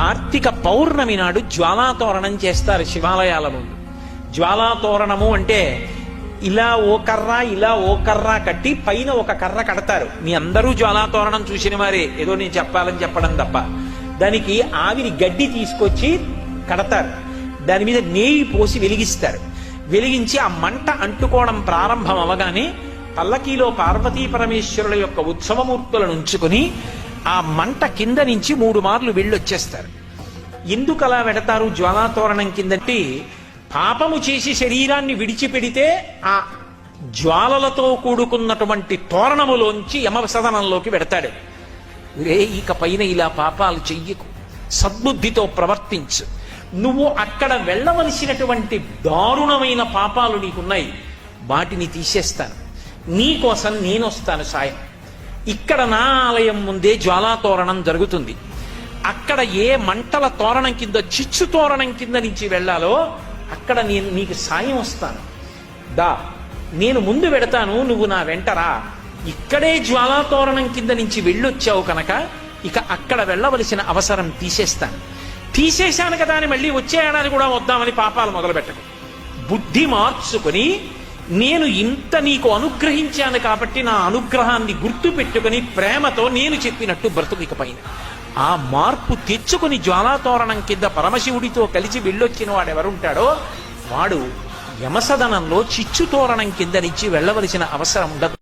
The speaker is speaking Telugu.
కార్తీక పౌర్ణమి నాడు జ్వాలాతోరణం చేస్తారు శివాలయాల ముందు. జ్వాలాతోరణము అంటే ఇలా ఓ కర్ర కట్టి పైన ఒక కర్ర కడతారు. మీ అందరూ జ్వాలాతోరణం చూసిన వారే, ఏదో నేను చెప్పాలని చెప్పడం తప్ప. దానికి ఆవిరి గడ్డి తీసుకొచ్చి కడతారు, దాని మీద నెయ్యి పోసి వెలిగిస్తారు. వెలిగించి ఆ మంట అంటుకోవడం ప్రారంభం అవగానే పల్లకీలో పార్వతీ పరమేశ్వరుల యొక్క ఉత్సవమూర్తులను ఉంచుకుని ఆ మంట కింద నుంచి 3 మార్లు వెళ్ళొచ్చేస్తారు. ఎందుకు అలా వెడతారు జ్వాలాతోరణం కిందటి? పాపము చేసి శరీరాన్ని విడిచిపెడితే ఆ జ్వాలలతో కూడుకున్నటువంటి తోరణములోంచి యమసదనంలోకి వెడతాడు. ఇక పైన ఇలా పాపాలు చెయ్యకు, సద్బుద్ధితో ప్రవర్తించు, నువ్వు అక్కడ వెళ్ళవలసినటువంటి దారుణమైన పాపాలు నీకున్నాయి, వాటిని తీసేస్తాను, నీకోసం నేనొస్తాను సాయం. ఇక్కడ నా ఆలయం ముందే జ్వాలాతోరణం జరుగుతుంది. అక్కడ ఏ మంటల తోరణం కింద, చిచ్చు తోరణం కింద నుంచి వెళ్ళాలో అక్కడ నేను నీకు సాయం వస్తాను. నేను ముందు వెడతాను, నువ్వు నా వెంటరా. ఇక్కడే జ్వాలాతోరణం కింద నుంచి వెళ్ళొచ్చావు కనుక ఇక అక్కడ వెళ్ళవలసిన అవసరం తీసేశాను కదా అని మళ్ళీ వచ్చే ఏడాది కూడా వద్దామని పాపాలు మొదలుపెట్టకు. బుద్ధి మార్చుకుని నేను ఇంత నీకు అనుగ్రహించాను కాబట్టి నా అనుగ్రహాన్ని గుర్తు పెట్టుకుని ప్రేమతో నేను చెప్పినట్టు బ్రతుకు. ఇక పైన ఆ మార్పు తెచ్చుకుని జ్వాలాతోరణం కింద పరమశివుడితో కలిసి వెళ్ళొచ్చిన వాడు ఎవరుంటాడో వాడు యమసదనంలో చిచ్చు తోరణం కింద నుంచి వెళ్ళవలసిన అవసరం ఉండదు.